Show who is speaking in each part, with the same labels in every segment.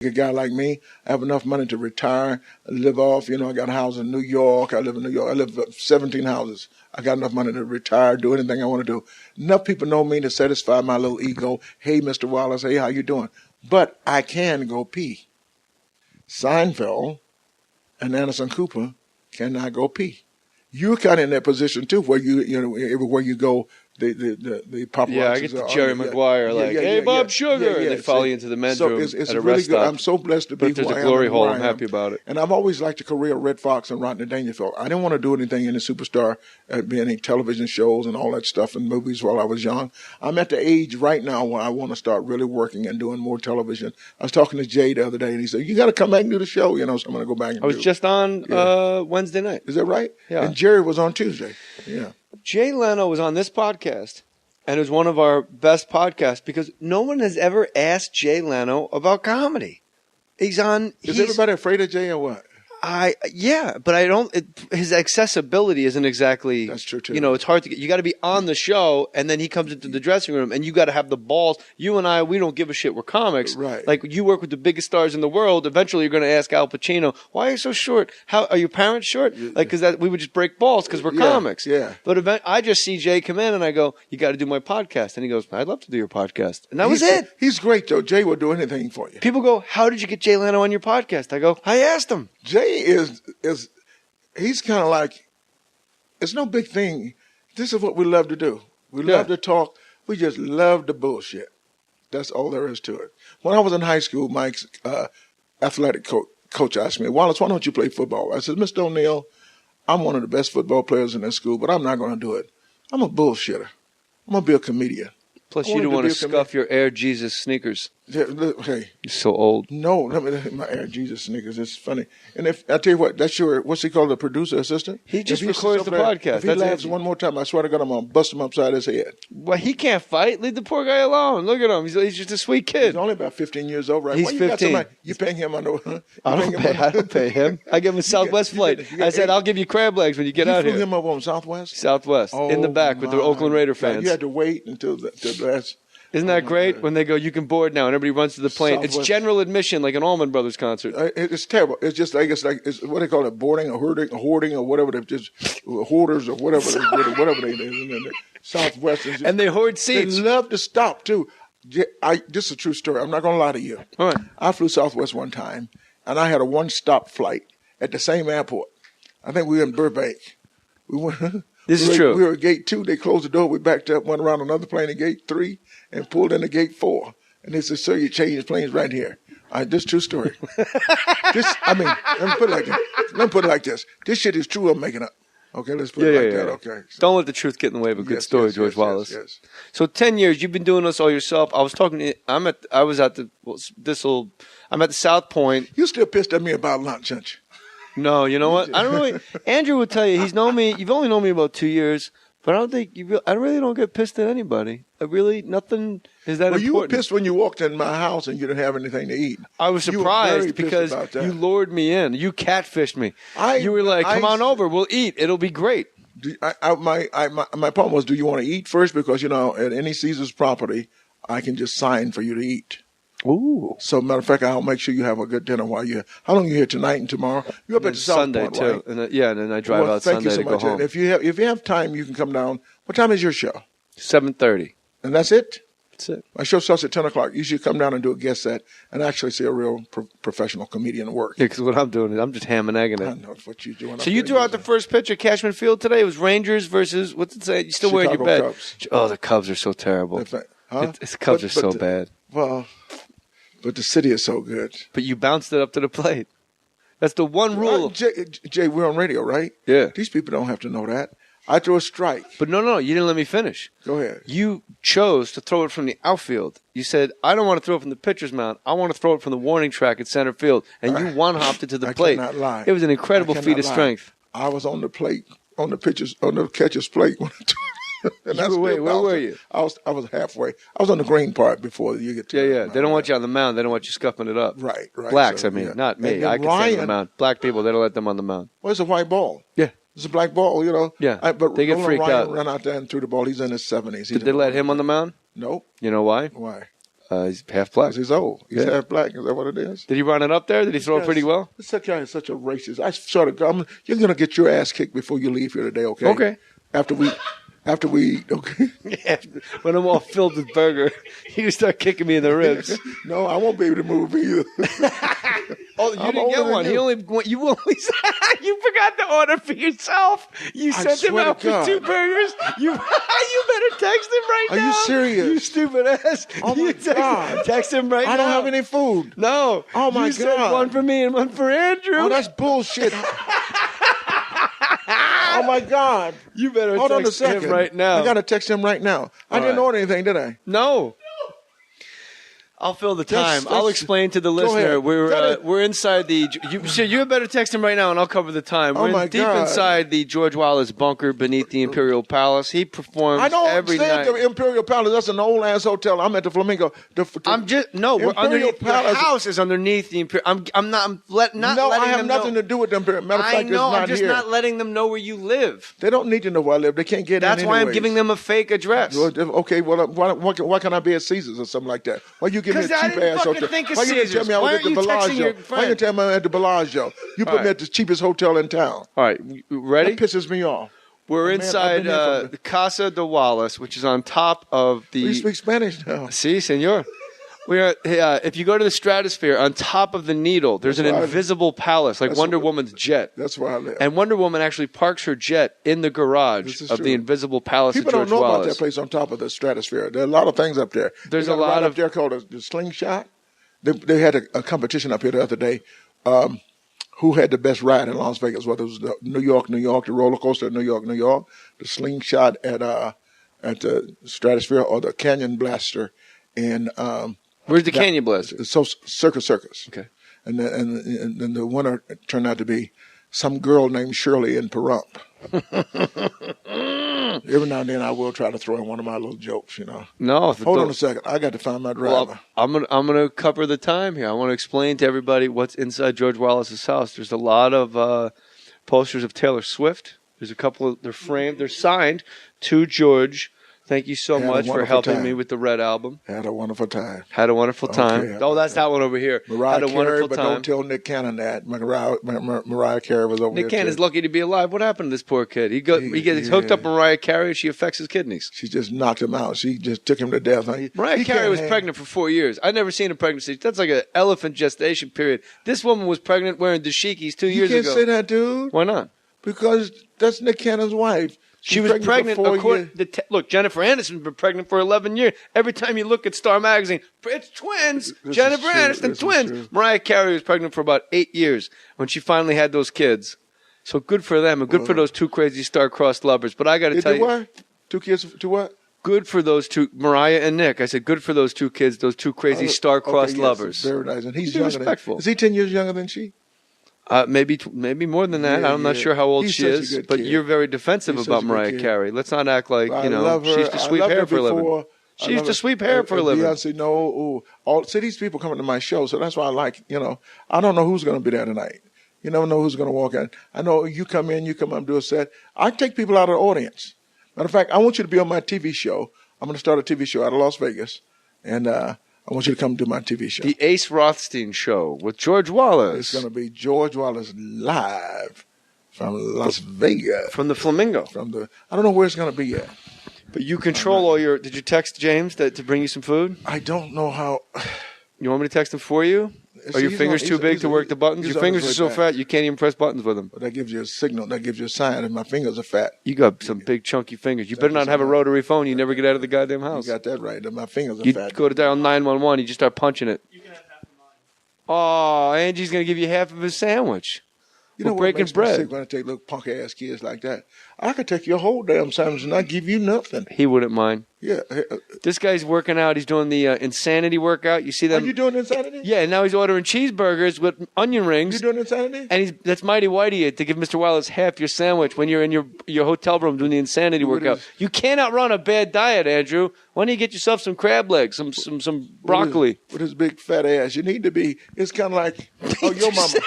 Speaker 1: A guy like me, I have enough money to retire, live off. I got a house in New York. I live in New York. I live 17 houses. I got enough money to retire, do anything I want to do. Enough people know me to satisfy my little ego. Hey, Mr. Wallace. Hey, how you doing? But I can go pee. Seinfeld and Anderson Cooper cannot go pee. You're kind of in that position too, where everywhere you go, the paparazzi.
Speaker 2: Yeah, I get the Jerry Maguire, hey, Bob Sugar, and they follow you into the men's room
Speaker 1: it's
Speaker 2: at a
Speaker 1: really
Speaker 2: rest
Speaker 1: good.
Speaker 2: stop.
Speaker 1: I'm so blessed to be
Speaker 2: But if there's a glory hole, I'm happy about it.
Speaker 1: And I've always liked the career of Red Fox and Rodney Dangerfield. I didn't want to do anything in the superstar, be any television shows and all that stuff and movies while I was young. I'm at the age right now where I want to start really working and doing more television. I was talking to Jay the other day, and he said, you got to come back and do the show, so I'm going to go back and do it.
Speaker 2: I was just on Wednesday night.
Speaker 1: Is that right?
Speaker 2: Yeah.
Speaker 1: And Jerry was on Tuesday. Yeah.
Speaker 2: Jay Leno was on this podcast. And it was one of our best podcasts because no one has ever asked Jay Leno about comedy. Is
Speaker 1: everybody afraid of Jay or what?
Speaker 2: Yeah, but I don't. His accessibility isn't exactly.
Speaker 1: That's true too.
Speaker 2: It's hard to get. You got to be on the show, and then he comes into the dressing room, and you got to have the balls. You and I, we don't give a shit. We're comics,
Speaker 1: right?
Speaker 2: Like you work with the biggest stars in the world. Eventually, you're going to ask Al Pacino, "Why are you so short? How are your parents short?" Like because we would just break balls because we're comics.
Speaker 1: Yeah.
Speaker 2: But I just see Jay come in, and I go, "You got to do my podcast," and he goes, "I'd love to do your podcast," and that was it.
Speaker 1: He's great, though. Jay will do anything for you.
Speaker 2: People go, "How did you get Jay Leno on your podcast?" I go, "I asked him."
Speaker 1: Jay he's kind of like, it's no big thing. This is what we love to do. We love to talk. We just love the bullshit. That's all there is to it. When I was in high school, Mike's athletic coach asked me, Wallace, why don't you play football? I said, Mr. O'Neill, I'm one of the best football players in this school, but I'm not going to do it. I'm a bullshitter. I'm going to be a comedian.
Speaker 2: Plus, you don't want to scuff your Air Jesus sneakers.
Speaker 1: Yeah, hey.
Speaker 2: You're so old.
Speaker 1: No, my Air Jesus sneakers. It's funny. And if I tell you what, that's what's he called, the producer assistant?
Speaker 2: He just records the podcast.
Speaker 1: If he laughs one more time, I swear to God, I'm going to bust him upside his head.
Speaker 2: Well, he can't fight. Leave the poor guy alone. Look at him. He's just a sweet kid.
Speaker 1: He's only about 15 years old, right?
Speaker 2: He's 15.
Speaker 1: You paying him under?
Speaker 2: I don't pay him. I give him a Southwest flight. I said, I'll give you crab legs when you get out here.
Speaker 1: You flew him up on Southwest?
Speaker 2: Southwest. In the back with the Oakland Raider fans.
Speaker 1: You had to wait until the last...
Speaker 2: Isn't that great when they go, you can board now, and everybody runs to the plane? Southwest. It's general admission, like an Allman Brothers concert.
Speaker 1: It's terrible. It's just like it's what they call it, boarding or hoarding or whatever. They're just hoarders or whatever they do. Southwest.
Speaker 2: And they hoard seats.
Speaker 1: They love to stop too. This is a true story. I'm not going to lie to you.
Speaker 2: All right.
Speaker 1: I flew Southwest one time, and I had a one-stop flight at the same airport. I think we were in Burbank.
Speaker 2: This is true.
Speaker 1: We were at gate 2. They closed the door. We backed up, went around another plane at gate 3, and pulled into gate 4. And they said, sir, you changed planes right here. This is true story. Let me put it like this. This shit is true. I'm making up. Okay, let's put it like that. Okay. So,
Speaker 2: don't let the truth get in the way of a good story, George Wallace.
Speaker 1: Yes.
Speaker 2: So 10 years, you've been doing this all yourself. I'm at the South Point.
Speaker 1: You still pissed at me about lunch, aren't you?
Speaker 2: No, you know what? I don't really. Andrew would tell you he's known me. You've only known me about 2 years, but I don't think I really don't get pissed at anybody. Nothing is that important.
Speaker 1: Well, you were pissed when you walked in my house and you didn't have anything to eat.
Speaker 2: I was surprised because you lured me in. You catfished me. You were like, "Come on over. We'll eat. It'll be great."
Speaker 1: My problem was, do you want to eat first? Because at any Caesar's property, I can just sign for you to eat.
Speaker 2: Ooh.
Speaker 1: So, matter of fact, I'll make sure you have a good dinner while you're. How long are you here tonight and tomorrow? You're up at the South Point,
Speaker 2: too.
Speaker 1: right?
Speaker 2: And then I drive out Sunday to go home.
Speaker 1: And if you have time, you can come down. What time is your show?
Speaker 2: 7:30.
Speaker 1: And that's it?
Speaker 2: That's it.
Speaker 1: My show starts at 10 o'clock. You should come down and do a guest set and actually see a real professional comedian work.
Speaker 2: Yeah, because what I'm doing is I'm just ham and egging it.
Speaker 1: I know what you're doing.
Speaker 2: So you threw out the first pitch at Cashman Field today. It was Rangers versus, what's it say? You still wearing your bed?
Speaker 1: Cubs.
Speaker 2: Oh, the Cubs are so terrible. The Cubs are so bad.
Speaker 1: Well, but the city is so good.
Speaker 2: But you bounced it up to the plate. That's the one rule.
Speaker 1: Jay, we're on radio, right?
Speaker 2: Yeah.
Speaker 1: These people don't have to know that. I threw a strike.
Speaker 2: But no, you didn't let me finish.
Speaker 1: Go ahead.
Speaker 2: You chose to throw it from the outfield. You said, I don't want to throw it from the pitcher's mound. I want to throw it from the warning track at center field. And you one-hopped it to the plate.
Speaker 1: I cannot lie.
Speaker 2: It was an incredible feat of strength.
Speaker 1: I was on the plate, on the catcher's plate when I threw it.
Speaker 2: Where were you?
Speaker 1: I was halfway. I was on the green part before you get to
Speaker 2: Yeah. They don't want you on the mound. They don't want you scuffing it up.
Speaker 1: Right.
Speaker 2: Blacks, so, not me. I can stand on the mound. Black people, they don't let them on the mound.
Speaker 1: Well, it's a white ball.
Speaker 2: Yeah.
Speaker 1: It's a black ball,
Speaker 2: Yeah.
Speaker 1: But
Speaker 2: they get freaked
Speaker 1: Ryan
Speaker 2: out.
Speaker 1: Ran out there and threw the ball. He's in his 70s.
Speaker 2: Did they let him on the mound?
Speaker 1: Nope.
Speaker 2: You know why?
Speaker 1: Why?
Speaker 2: He's half black.
Speaker 1: He's old. He's half black. Is that what it is?
Speaker 2: Did he run it up there? Did he throw it pretty well?
Speaker 1: This guy is such a racist. I sort of. You're gonna get your ass kicked before you leave here today. Okay.
Speaker 2: Okay.
Speaker 1: After we eat. Okay.
Speaker 2: Yeah, when I'm all filled with burger, you start kicking me in the ribs.
Speaker 1: No, I won't be able to move either.
Speaker 2: Oh, you didn't get one. You forgot to order for yourself. You sent him out for 2 burgers. You better text him right now.
Speaker 1: Are you serious?
Speaker 2: You stupid ass.
Speaker 1: Oh my God.
Speaker 2: Text him right now.
Speaker 1: I don't have any food.
Speaker 2: No.
Speaker 1: Oh my
Speaker 2: God. You said one for me and one for Andrew.
Speaker 1: Oh, that's bullshit. Oh my God.
Speaker 2: You better
Speaker 1: hold on a
Speaker 2: text
Speaker 1: second.
Speaker 2: him right now.
Speaker 1: I gotta text him right now. I didn't order anything, did I?
Speaker 2: No. I'll fill the time. I'll explain to the listener. We're inside the. You better text him right now, and I'll cover the time. We're deep inside the George Wallace bunker beneath the Imperial Palace. He performs every night. I don't stay at the Imperial Palace. That's an old ass hotel. I'm at the Flamingo. We're underneath. The house is underneath the Imperial. I'm not letting them know. No, I have nothing to do with the Imperial. Matter of fact, it's not here. I'm just not letting them know where you live. They don't need to know where I live. They can't get in. That's why I'm giving them a fake address. Okay, well, why can't I be at Caesars or something like that? Why you give me a cheap ass hotel? Why you didn't tell me I was at the Bellagio? Why you tell me I'm at the Bellagio? You put me at the cheapest hotel in town. All right, ready? That pisses me off. We're inside the Casa de Wallace, which is on top of the... We speak Spanish now. Si, senor. We are. If you go to the Stratosphere, on top of the Needle, there's an invisible palace, like Wonder Woman's jet. That's where I live. And Wonder Woman actually parks her jet in the garage of the invisible palace of George Wallace. People don't know about that place on top of the Stratosphere. There are a lot of things up there. There's a lot up there called the Slingshot. They had a competition up here the other day. Who had the best ride in Las Vegas? Whether it was the New York, the roller coaster at New York, the Slingshot at the Stratosphere, or the Canyon Blaster in... Where's the Canyon Blaster? So Circus. Okay. And then the winner turned out to be some girl named Shirley in Pahrump. Every now and then I will try to throw in one of my little jokes, No. Hold on a second. I got to find my driver. Well, I'm gonna cover the time here. I want to explain to everybody what's inside George Wallace's house. There's a lot of posters of Taylor Swift. There's a couple of they're framed. They're signed to George. Thank you so much for helping me with the Red Album. Had a wonderful time. Okay, that's that one over here. Had a wonderful time. But don't tell Nick Cannon that. Mariah Carey was over there. Nick Cannon's lucky to be alive. What happened to this poor kid? He gets hooked up with Mariah Carey and she affects his kidneys. She just knocked him out. She just took him to death. Mariah Carey was pregnant for 4 years. I've never seen a pregnancy. That's like an elephant gestation period. This woman was pregnant wearing dashikis 2 years ago. You can't say that, dude. Why not? Because that's Nick Cannon's wife. She was pregnant look, Jennifer Aniston's been pregnant for 11 years. Every time you look at Star Magazine, it's twins. Jennifer Aniston, twins. Mariah Carey was pregnant for about 8 years when she finally had those kids. So good for them and good for those two crazy star-crossed lovers. But I got to tell you. What? 2 kids to what? Good for those two, Mariah and Nick. I said good for those 2 kids, those 2 crazy star-crossed lovers. Very nice. And he's respectful. Is he 10 years younger than she? Maybe more than that. I'm not sure how old she is, but you're very defensive about Mariah Carey. Let's not act like, she used to sweep hair for a living. She used to sweep hair for a living. Beyonce, see, these people coming to my show, so that's why I like, I don't know who's going to be there tonight. You never know who's going to walk in. I know you come up and do a set. I take people out of the audience. Matter of fact, I want you to be on my TV show. I'm going to start a TV show out of Las Vegas, and I want you to come do my TV show. The Ace Rothstein Show with George Wallace. It's going to be George Wallace live from Las Vegas. From the Flamingo. I don't know where it's going to be yet. But you control all your... Did you text James to bring you some food? I don't know how... You want me to text him for you? Are your fingers too big to work the buttons? Your fingers are so fat you can't even press buttons with them. But that gives you a signal. That gives you a sign that my fingers are fat. You got some big chunky fingers. You better not have a rotary phone. You never get out of the goddamn house. You got that right. That my fingers are fat. You go to dial 911. You just start punching it. You can have half of mine. Oh, Angie's going to give you half of his sandwich. You know what makes me sick when I take little punk ass kids like that? I could take your whole damn sandwich and not give you nothing. He wouldn't mind. Yeah. This guy's working out. He's doing the insanity workout. You see them? Are you doing insanity? Yeah. Now he's ordering cheeseburgers with onion rings. You doing insanity? And that's mighty whitey to give Mr. Wallace half your sandwich when you're in your hotel room doing the insanity workout. You can't outrun a bad diet, Andrew. Why don't you get yourself some crab legs, some broccoli? With his big fat ass, you need to be. It's kind of like your mama.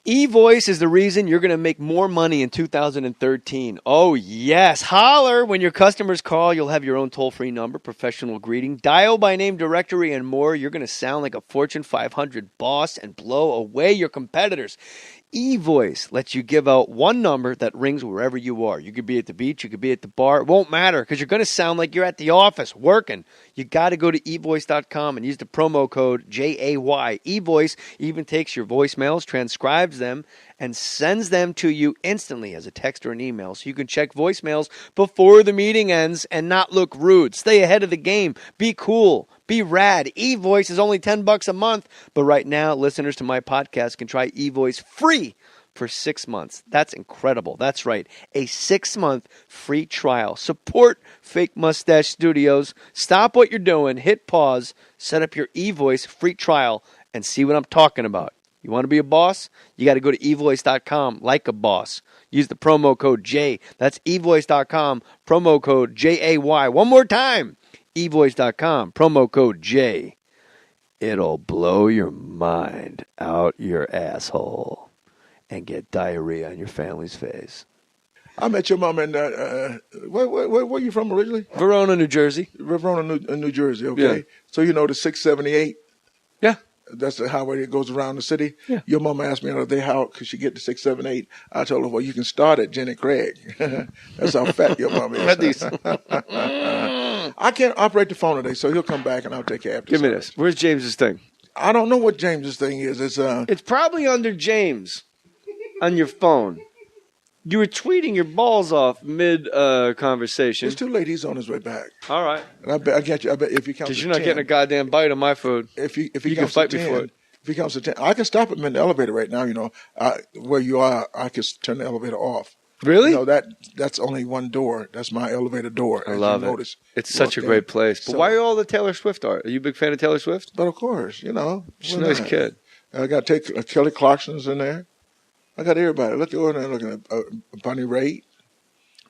Speaker 2: eVoice is the reason you're going to make more money in 2013. Oh, yes. Holler. When your customers call, you'll have your own toll-free number, professional greeting, dial by name directory, and more. You're going to sound like a Fortune 500 boss and blow away your competitors. eVoice lets you give out one number that rings wherever you are. You could be at the beach, you could be at the bar. It won't matter because you're going to sound like you're at the office working. You got to go to eVoice.com and use the promo code JAY. eVoice even takes your voicemails, transcribes them, and sends them to you instantly as a text or an email so you can check voicemails before the meeting ends and not look rude. Stay ahead of the game. Be cool. Be rad. eVoice is only $10 a month, but right now, listeners to my podcast can try eVoice free for 6 months. That's incredible. That's right. A 6-month free trial. Support Fake Mustache Studios. Stop what you're doing. Hit pause. Set up your eVoice free trial and see what I'm talking about. You want to be a boss? You got to go to eVoice.com like a boss. Use the promo code J. That's eVoice.com, promo code JAY. One more time. eVoice.com, promo code J. It'll blow your mind out your asshole and get diarrhea on your family's face.
Speaker 1: I met your mom in, where are you from originally?
Speaker 2: Verona, New Jersey.
Speaker 1: Verona, New Jersey, okay.
Speaker 2: Yeah.
Speaker 1: So you know the 678?
Speaker 2: Yeah.
Speaker 1: That's the highway that goes around the city.
Speaker 2: Yeah.
Speaker 1: Your mama asked me the other day how could she get to 678. I told her, well, you can start at Jenny Craig. That's how fat your mama is. I can't operate the phone today, so he'll come back and I'll take care of it.
Speaker 2: Give me this. Where's James's thing?
Speaker 1: I don't know what James's thing is.
Speaker 2: It's probably under James on your phone. You were tweeting your balls off mid-conversation.
Speaker 1: It's too late. He's on his way back.
Speaker 2: All right.
Speaker 1: And I bet if you count to 10.
Speaker 2: Because you're not getting a goddamn bite of my food.
Speaker 1: If he
Speaker 2: you
Speaker 1: can
Speaker 2: fight me
Speaker 1: 10,
Speaker 2: for it.
Speaker 1: If he comes to 10, I can stop him in the elevator right now. You know, where you are, I can turn the elevator off.
Speaker 2: Really?
Speaker 1: You know, that's only one door. That's my elevator door.
Speaker 2: I love it. It's such a great place. But why are all the Taylor Swift art? Are you a big fan of Taylor Swift?
Speaker 1: But of course, you know.
Speaker 2: She's a nice kid.
Speaker 1: I got to take Kelly Clarkson's in there. I got everybody. Look over there looking at Bunny Raitt.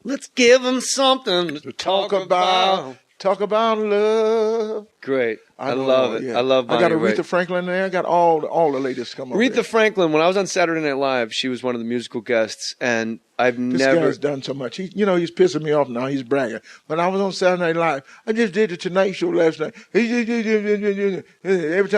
Speaker 2: Let's give them something to talk about.
Speaker 1: Talk about love.
Speaker 2: Great. I love it. Yeah. I love Bunny
Speaker 1: I got
Speaker 2: Raitt.
Speaker 1: Aretha Franklin there. I got all the ladies come over.
Speaker 2: Aretha Franklin, when I was on Saturday Night Live, she was one of the musical guests, and this
Speaker 1: guy's done so much. He's pissing me off now. He's bragging. When I was on Saturday Night Live, I just did the Tonight Show last night. Every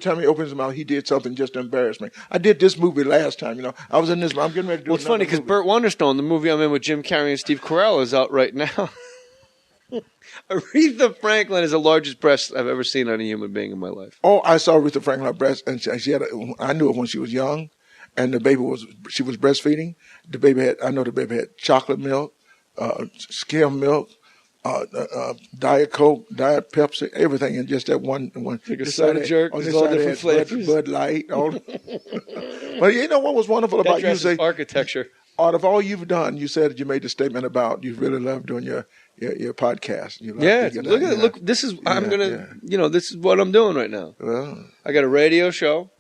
Speaker 1: time he opens his mouth, he did something just to embarrass me. I did this movie last time. You know, I was in this. I'm getting ready to do.
Speaker 2: Well, it's funny because Burt Wonderstone, the movie I'm in with Jim Carrey and Steve Carell, is out right now. Aretha Franklin is the largest breast I've ever seen on a human being in my life.
Speaker 1: Oh, I saw Aretha Franklin's breast, and she had. I knew it when she was young, and she was breastfeeding. The baby had chocolate milk, skim milk, Diet Coke, Diet Pepsi, everything in just that one.
Speaker 2: Like a soda jerk.
Speaker 1: On this all different flavors. Bud Light. But you know what was wonderful about you? Say
Speaker 2: architecture.
Speaker 1: Out of all you've done, you said you made the statement about you really love doing your podcast.
Speaker 2: Look. This is this is what I'm doing right now.
Speaker 1: Well,
Speaker 2: I got a radio show,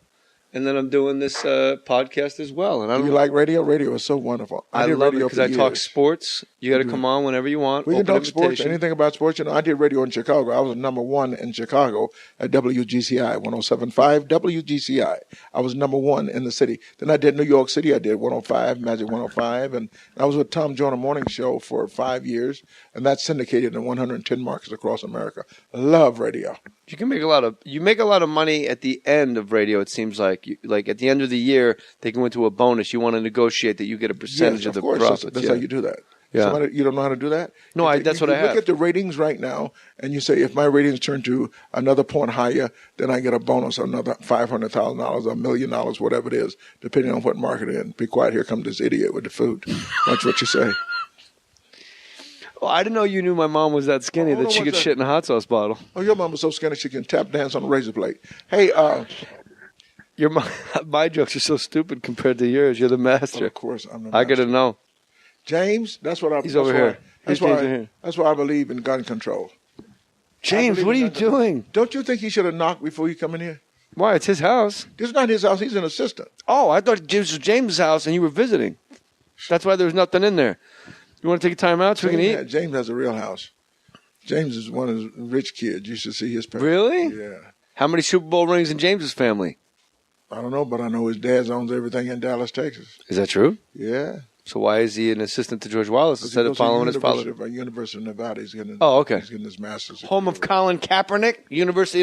Speaker 2: and then I'm doing this podcast as well. And
Speaker 1: you like radio? Radio is so wonderful.
Speaker 2: I love it because I talk sports. You got to come on whenever you want.
Speaker 1: We can talk sports. Anything about sports. You know, I did radio in Chicago. I was #1 in Chicago at WGCI 107.5 WGCI. I was #1 in the city. Then I did New York City. I did 105 Magic 105, and I was with Tom Joyner Morning Show for 5 years, and that's syndicated in 110 markets across America. Love radio.
Speaker 2: You can make a lot of money at the end of radio. It seems like at the end of the year they go into a bonus. You want to negotiate that you get a percentage of the profits.
Speaker 1: That's how you do that.
Speaker 2: Yeah.
Speaker 1: You don't know how to do that?
Speaker 2: No, that's what I have.
Speaker 1: Look at the ratings right now, and you say, if my ratings turn to another point higher, then I get a bonus of another $500,000, $1 million, whatever it is, depending on what market it is. Be quiet, here comes this idiot with the food. That's what you say.
Speaker 2: Well, I didn't know you knew my mom was that skinny that she could shit in a hot sauce bottle.
Speaker 1: Oh, your mom was so skinny she can tap dance on a razor blade. Hey,
Speaker 2: my jokes are so stupid compared to yours. You're the master.
Speaker 1: Well, of course, I'm the master.
Speaker 2: I got to know.
Speaker 1: James, that's what I.
Speaker 2: He's over here.
Speaker 1: That's why I believe in gun control.
Speaker 2: James, what are you doing?
Speaker 1: Don't you think he should have knocked before you come in here?
Speaker 2: Why? It's his house.
Speaker 1: This is not his house. He's an assistant.
Speaker 2: Oh, I thought this was James' house and you were visiting. That's why there was nothing in there. You want to take a time out so we can eat?
Speaker 1: James has a real house. James is one of the rich kids. You should see his parents.
Speaker 2: Really?
Speaker 1: Yeah.
Speaker 2: How many Super Bowl rings in James's family?
Speaker 1: I don't know, but I know his dad owns everything in Dallas, Texas.
Speaker 2: Is that true?
Speaker 1: Yeah.
Speaker 2: So why is he an assistant to George Wallace instead of following his father?
Speaker 1: University of Nevada. He's getting
Speaker 2: he's
Speaker 1: getting his master's.
Speaker 2: Home of Colin Kaepernick, University of